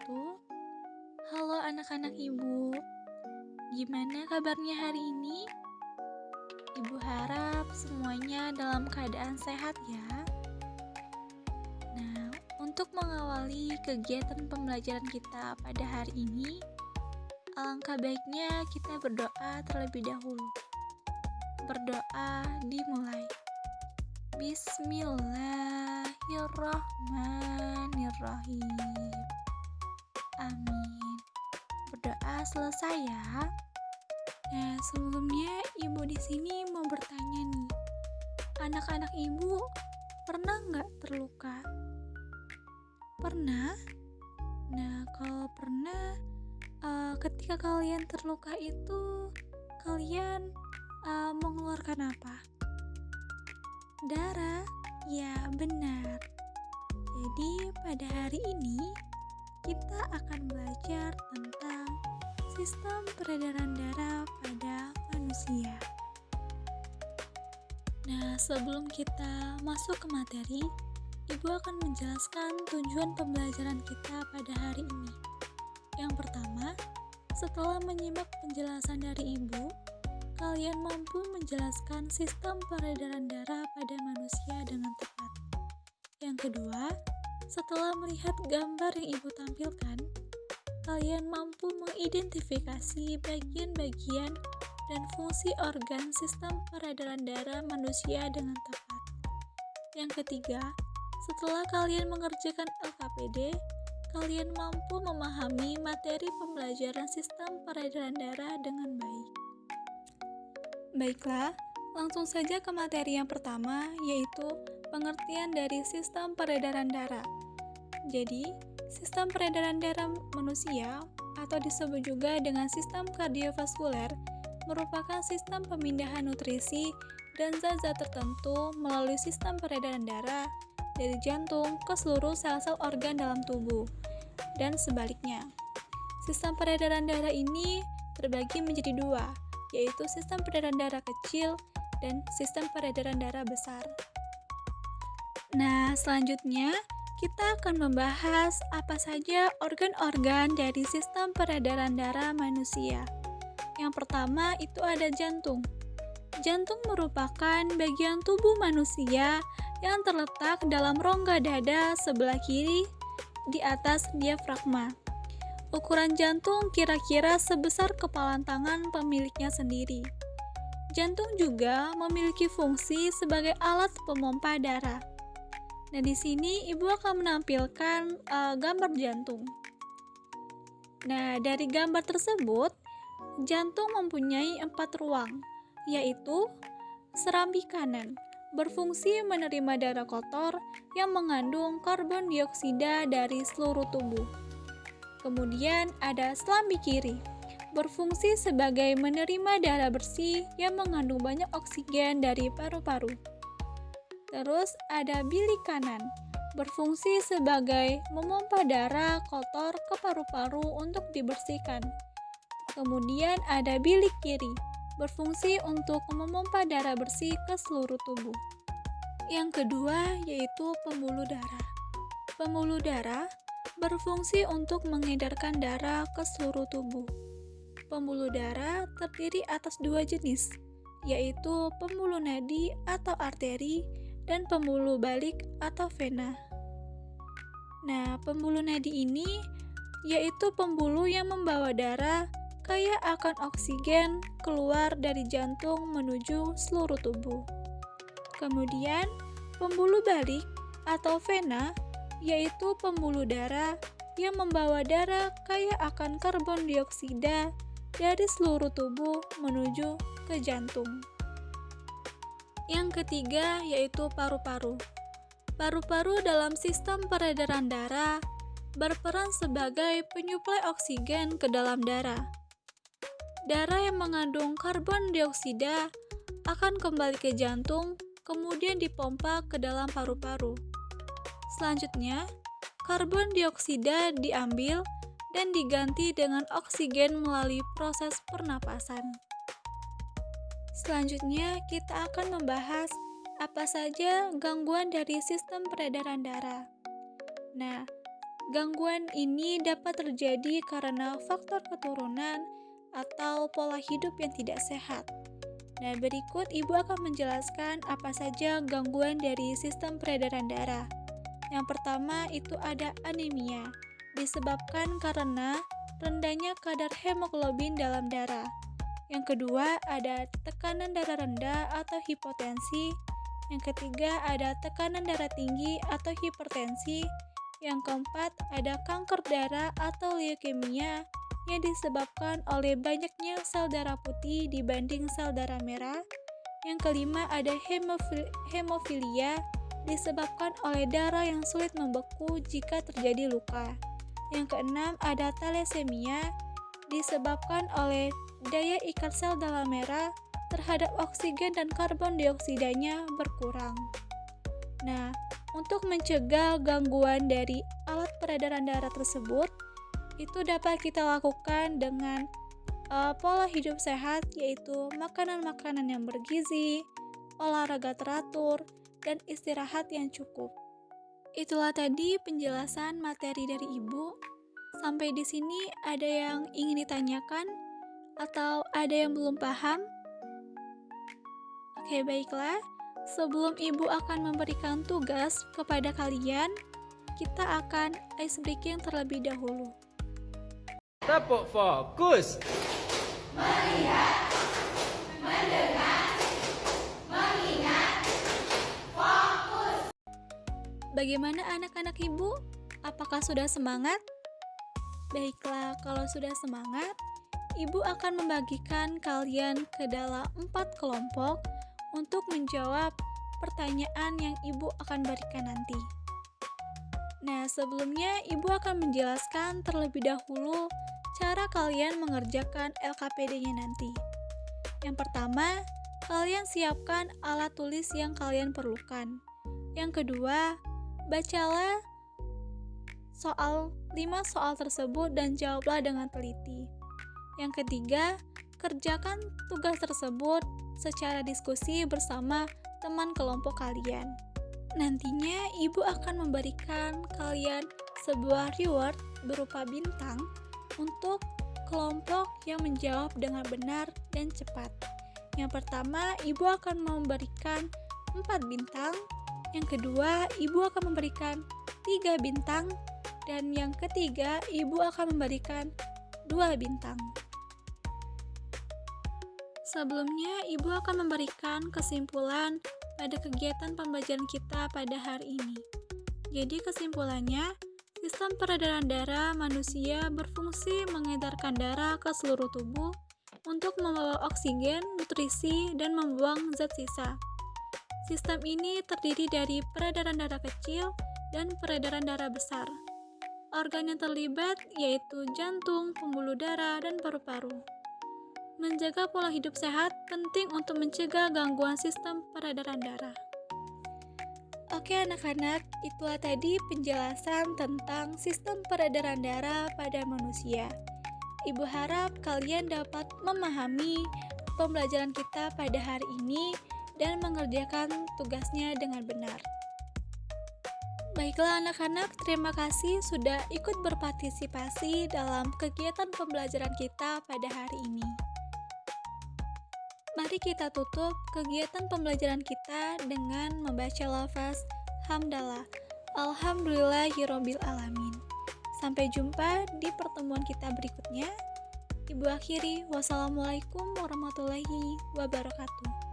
wabarakatuh. Halo anak-anak ibu, gimana kabarnya hari ini? Ibu harap semuanya dalam keadaan sehat ya. Nah, untuk mengawali kegiatan pembelajaran kita pada hari ini, alangkah baiknya kita berdoa terlebih dahulu. Berdoa dimulai. Bismillahirrahmanirrahim. Amin. Berdoa selesai ya. Nah, sebelumnya ibu di sini mau bertanya nih. Anak-anak ibu pernah nggak terluka? Pernah? Nah, kalau pernah, ketika kalian terluka itu, kalian mengeluarkan apa? Darah? Ya, benar. Jadi, pada hari ini, kita akan belajar tentang sistem peredaran darah pada manusia. Nah, sebelum kita masuk ke materi, Ibu akan menjelaskan tujuan pembelajaran kita pada hari ini. Yang pertama, setelah menyimak penjelasan dari Ibu, kalian mampu menjelaskan sistem peredaran darah pada manusia dengan tepat. Yang kedua, setelah melihat gambar yang Ibu tampilkan, kalian mampu mengidentifikasi bagian-bagian dan fungsi organ sistem peredaran darah manusia dengan tepat. Yang ketiga, setelah kalian mengerjakan LKPD, kalian mampu memahami materi pembelajaran sistem peredaran darah dengan baik. Baiklah, langsung saja ke materi yang pertama, yaitu pengertian dari sistem peredaran darah. Jadi, sistem peredaran darah manusia atau disebut juga dengan sistem kardiovaskuler merupakan sistem pemindahan nutrisi dan zat-zat tertentu melalui sistem peredaran darah dari jantung ke seluruh sel-sel organ dalam tubuh dan sebaliknya. Sistem peredaran darah ini terbagi menjadi dua, yaitu sistem peredaran darah kecil dan sistem peredaran darah besar. Nah, selanjutnya kita akan membahas apa saja organ-organ dari sistem peredaran darah manusia. Yang pertama itu ada jantung. Jantung merupakan bagian tubuh manusia yang terletak dalam rongga dada sebelah kiri di atas diafragma. Ukuran jantung kira-kira sebesar kepalan tangan pemiliknya sendiri. Jantung juga memiliki fungsi sebagai alat pemompa darah. Nah, di sini Ibu akan menampilkan gambar jantung. Nah, dari gambar tersebut, jantung mempunyai 4 ruang, yaitu serambi kanan, berfungsi menerima darah kotor yang mengandung karbon dioksida dari seluruh tubuh. Kemudian ada serambi kiri, berfungsi sebagai menerima darah bersih yang mengandung banyak oksigen dari paru-paru. Terus ada bilik kanan, berfungsi sebagai memompa darah kotor ke paru-paru untuk dibersihkan. Kemudian ada bilik kiri, berfungsi untuk memompa darah bersih ke seluruh tubuh. Yang kedua yaitu pembuluh darah. Pembuluh darah berfungsi untuk mengedarkan darah ke seluruh tubuh. Pembuluh darah terdiri atas 2 jenis, yaitu pembuluh nadi atau arteri dan pembuluh balik atau vena. Nah, pembuluh nadi ini yaitu pembuluh yang membawa darah kaya akan oksigen keluar dari jantung menuju seluruh tubuh. Kemudian, pembuluh balik atau vena yaitu pembuluh darah yang membawa darah kaya akan karbon dioksida dari seluruh tubuh menuju ke jantung. Yang ketiga yaitu paru-paru. Paru-paru dalam sistem peredaran darah berperan sebagai penyuplai oksigen ke dalam darah. Darah yang mengandung karbon dioksida akan kembali ke jantung, kemudian dipompa ke dalam paru-paru. Selanjutnya, karbon dioksida diambil dan diganti dengan oksigen melalui proses pernapasan. Selanjutnya, kita akan membahas apa saja gangguan dari sistem peredaran darah. Nah, Gangguan ini dapat terjadi karena faktor keturunan atau pola hidup yang tidak sehat. Nah, berikut Ibu akan menjelaskan apa saja gangguan dari sistem peredaran darah. Yang pertama itu ada anemia, disebabkan karena rendahnya kadar hemoglobin dalam darah. Yang kedua ada tekanan darah rendah atau hipotensi. Yang ketiga ada tekanan darah tinggi atau hipertensi. Yang keempat, ada kanker darah atau leukemia yang disebabkan oleh banyaknya sel darah putih dibanding sel darah merah. Yang kelima, ada hemofilia disebabkan oleh darah yang sulit membeku jika terjadi luka. Yang keenam, ada thalassemia disebabkan oleh daya ikat sel darah merah terhadap oksigen dan karbon dioksidanya berkurang. Nah, untuk mencegah gangguan dari alat peredaran darah tersebut, itu dapat kita lakukan dengan pola hidup sehat, yaitu makanan-makanan yang bergizi, olahraga teratur, dan istirahat yang cukup. Itulah tadi penjelasan materi dari Ibu. Sampai di sini ada yang ingin ditanyakan atau ada yang belum paham? Oke, baiklah. Sebelum Ibu akan memberikan tugas kepada kalian, kita akan ice breaking terlebih dahulu. Tepuk fokus. Melihat, mendengar, mengingat, fokus. Bagaimana anak-anak Ibu? Apakah sudah semangat? Baiklah, kalau sudah semangat, Ibu akan membagikan kalian ke dalam 4 kelompok untuk menjawab pertanyaan yang Ibu akan berikan nanti. Nah, sebelumnya Ibu akan menjelaskan terlebih dahulu cara kalian mengerjakan LKPD-nya nanti. Yang pertama, kalian siapkan alat tulis yang kalian perlukan. Yang kedua, bacalah 5 soal tersebut dan jawablah dengan teliti. Yang ketiga, kerjakan tugas tersebut secara diskusi bersama teman kelompok kalian. Nantinya Ibu akan memberikan kalian sebuah reward berupa bintang untuk kelompok yang menjawab dengan benar dan cepat. Yang pertama, Ibu akan memberikan 4 bintang. Yang kedua, Ibu akan memberikan 3 bintang. Dan yang ketiga, Ibu akan memberikan 2 bintang. Sebelumnya, Ibu akan memberikan kesimpulan pada kegiatan pembelajaran kita pada hari ini. Jadi kesimpulannya, sistem peredaran darah manusia berfungsi mengedarkan darah ke seluruh tubuh untuk membawa oksigen, nutrisi, dan membuang zat sisa. Sistem ini terdiri dari peredaran darah kecil dan peredaran darah besar. Organ yang terlibat yaitu jantung, pembuluh darah, dan paru-paru. Menjaga pola hidup sehat penting untuk mencegah gangguan sistem peredaran darah. Oke anak-anak, itulah tadi penjelasan tentang sistem peredaran darah pada manusia. Ibu harap kalian dapat memahami pembelajaran kita pada hari ini dan mengerjakan tugasnya dengan benar. Baiklah anak-anak, terima kasih sudah ikut berpartisipasi dalam kegiatan pembelajaran kita pada hari ini. Mari kita tutup kegiatan pembelajaran kita dengan membaca lafaz hamdalah. Alhamdulillahirabbil alamin. Sampai jumpa di pertemuan kita berikutnya. Ibu akhiri, wassalamualaikum warahmatullahi wabarakatuh.